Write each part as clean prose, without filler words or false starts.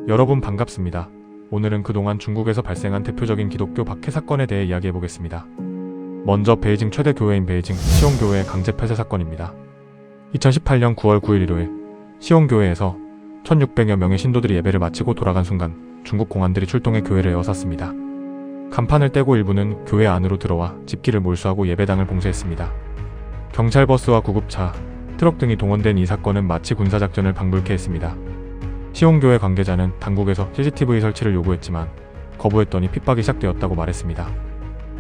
여러분 반갑습니다. 오늘은 그동안 중국에서 발생한 대표적인 기독교 박해 사건에 대해 이야기해보겠습니다. 먼저 베이징 최대 교회인 베이징 시온교회의 강제 폐쇄 사건입니다. 2018년 9월 9일 일요일 시온교회에서 1600여 명의 신도들이 예배를 마치고 돌아간 순간 중국 공안들이 출동해 교회를 에워쌌습니다. 간판을 떼고 일부는 교회 안으로 들어와 집기를 몰수하고 예배당을 봉쇄했습니다. 경찰버스와 구급차, 트럭 등이 동원된 이 사건은 마치 군사작전을 방불케 했습니다. 시온교회 관계자는 당국에서 CCTV 설치를 요구했지만 거부했더니 핍박이 시작되었다고 말했습니다.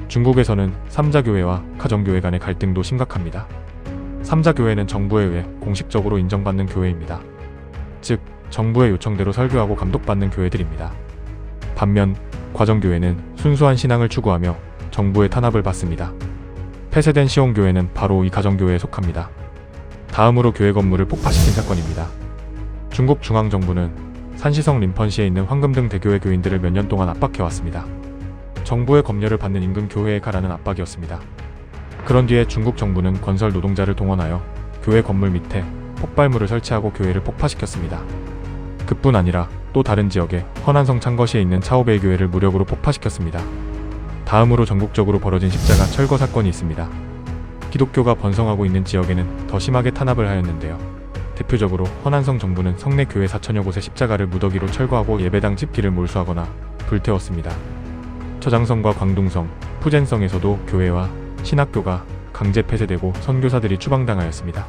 중국에서는 삼자교회와 가정교회 간의 갈등도 심각합니다. 삼자교회는 정부에 의해 공식적으로 인정받는 교회입니다. 즉, 정부의 요청대로 설교하고 감독받는 교회들입니다. 반면 가정교회는 순수한 신앙을 추구하며 정부의 탄압을 받습니다. 폐쇄된 시온교회는 바로 이 가정교회에 속합니다. 다음으로 교회 건물을 폭파시킨 사건입니다. 중국 중앙정부는 산시성 린펀시에 있는 황금등 대교회 교인들을 몇 년 동안 압박해왔습니다. 정부의 검열을 받는 인근 교회에 가라는 압박이었습니다. 그런 뒤에 중국 정부는 건설 노동자를 동원하여 교회 건물 밑에 폭발물을 설치하고 교회를 폭파시켰습니다. 그뿐 아니라 또 다른 지역에 허난성 창거시에 있는 차오베이 교회를 무력으로 폭파시켰습니다. 다음으로 전국적으로 벌어진 십자가 철거 사건이 있습니다. 기독교가 번성하고 있는 지역에는 더 심하게 탄압을 하였는데요. 대표적으로 허난성 정부는 성내 교회 4천여 곳의 십자가를 무더기로 철거하고 예배당 집기를 몰수하거나 불태웠습니다. 저장성과 광둥성, 푸젠성에서도 교회와 신학교가 강제 폐쇄되고 선교사들이 추방당하였습니다.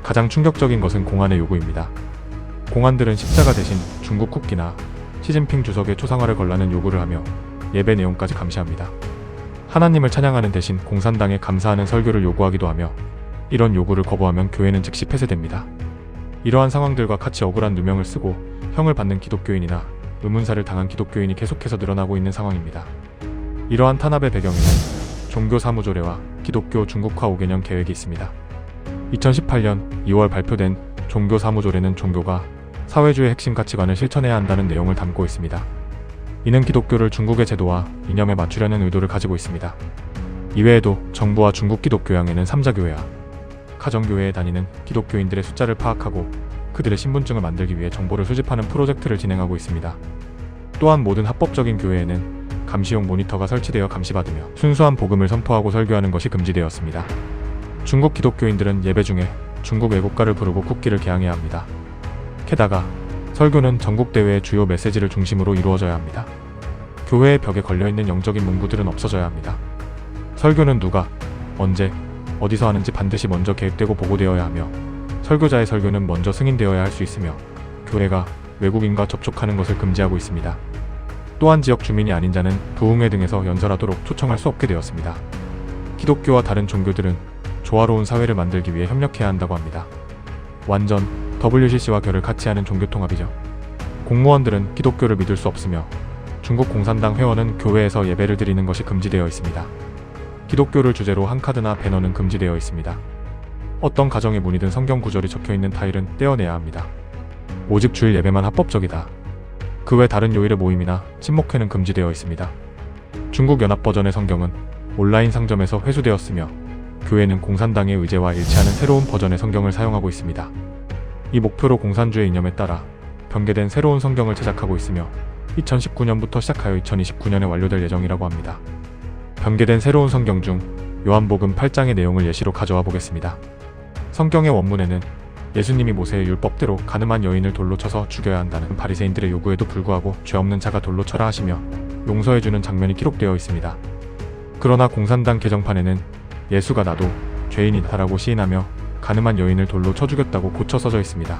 가장 충격적인 것은 공안의 요구입니다. 공안들은 십자가 대신 중국 국기나 시진핑 주석의 초상화를 걸라는 요구를 하며 예배 내용까지 감시합니다. 하나님을 찬양하는 대신 공산당에 감사하는 설교를 요구하기도 하며 이런 요구를 거부하면 교회는 즉시 폐쇄됩니다. 이러한 상황들과 같이 억울한 누명을 쓰고 형을 받는 기독교인이나 의문사를 당한 기독교인이 계속해서 늘어나고 있는 상황입니다. 이러한 탄압의 배경에는 종교사무조례와 기독교 중국화 5개년 계획이 있습니다. 2018년 2월 발표된 종교사무조례는 종교가 사회주의 핵심 가치관을 실천해야 한다는 내용을 담고 있습니다. 이는 기독교를 중국의 제도와 이념에 맞추려는 의도를 가지고 있습니다. 이외에도 정부와 중국 기독교양에는 삼자교회와 가정교회에 다니는 기독교인들의 숫자를 파악하고 그들의 신분증을 만들기 위해 정보를 수집하는 프로젝트를 진행하고 있습니다. 또한 모든 합법적인 교회에는 감시용 모니터가 설치되어 감시받으며 순수한 복음을 선포하고 설교하는 것이 금지되었습니다. 중국 기독교인들은 예배 중에 중국 애국가를 부르고 국기를 개항해야 합니다. 게다가 설교는 전국대회의 주요 메시지를 중심으로 이루어져야 합니다. 교회의 벽에 걸려있는 영적인 문구들은 없어져야 합니다. 설교는 누가, 언제, 어디서 하는지 반드시 먼저 계획되고 보고되어야 하며 설교자의 설교는 먼저 승인되어야 할 수 있으며 교회가 외국인과 접촉하는 것을 금지하고 있습니다. 또한 지역 주민이 아닌 자는 부흥회 등에서 연설하도록 초청할 수 없게 되었습니다. 기독교와 다른 종교들은 조화로운 사회를 만들기 위해 협력해야 한다고 합니다. 완전 WCC와 결을 같이 하는 종교통합이죠. 공무원들은 기독교를 믿을 수 없으며 중국 공산당 회원은 교회에서 예배를 드리는 것이 금지되어 있습니다. 기독교를 주제로 한 카드나 배너는 금지되어 있습니다. 어떤 가정의 문이든 성경 구절이 적혀있는 타일은 떼어내야 합니다. 오직 주일 예배만 합법적이다. 그 외 다른 요일의 모임이나 친목회는 금지되어 있습니다. 중국 연합 버전의 성경은 온라인 상점에서 회수되었으며 교회는 공산당의 의제와 일치하는 새로운 버전의 성경을 사용하고 있습니다. 이 목표로 공산주의 이념에 따라 변개된 새로운 성경을 제작하고 있으며 2019년부터 시작하여 2029년에 완료될 예정이라고 합니다. 변개된 새로운 성경 중 요한복음 8장의 내용을 예시로 가져와 보겠습니다. 성경의 원문에는 예수님이 모세의 율법대로 가늠한 여인을 돌로 쳐서 죽여야 한다는 바리새인들의 요구에도 불구하고 죄 없는 자가 돌로 쳐라 하시며 용서해주는 장면이 기록되어 있습니다. 그러나 공산당 개정판에는 예수가 나도 죄인이다라고 시인하며 가늠한 여인을 돌로 쳐 죽였다고 고쳐 써져 있습니다.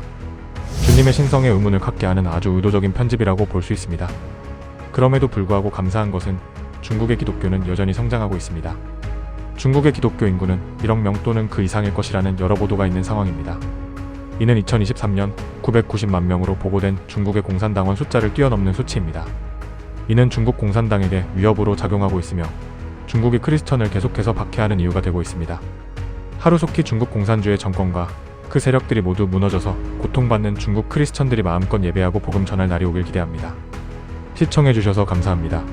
주님의 신성의 의문을 갖게 하는 아주 의도적인 편집이라고 볼 수 있습니다. 그럼에도 불구하고 감사한 것은 중국의 기독교는 여전히 성장하고 있습니다. 중국의 기독교 인구는 1억 명 또는 그 이상일 것이라는 여러 보도가 있는 상황입니다. 이는 2023년 990만 명으로 보고된 중국의 공산당원 숫자를 뛰어넘는 수치입니다. 이는 중국 공산당에게 위협으로 작용하고 있으며 중국이 크리스천을 계속해서 박해하는 이유가 되고 있습니다. 하루속히 중국 공산주의 정권과 그 세력들이 모두 무너져서 고통받는 중국 크리스천들이 마음껏 예배하고 복음 전할 날이 오길 기대합니다. 시청해주셔서 감사합니다.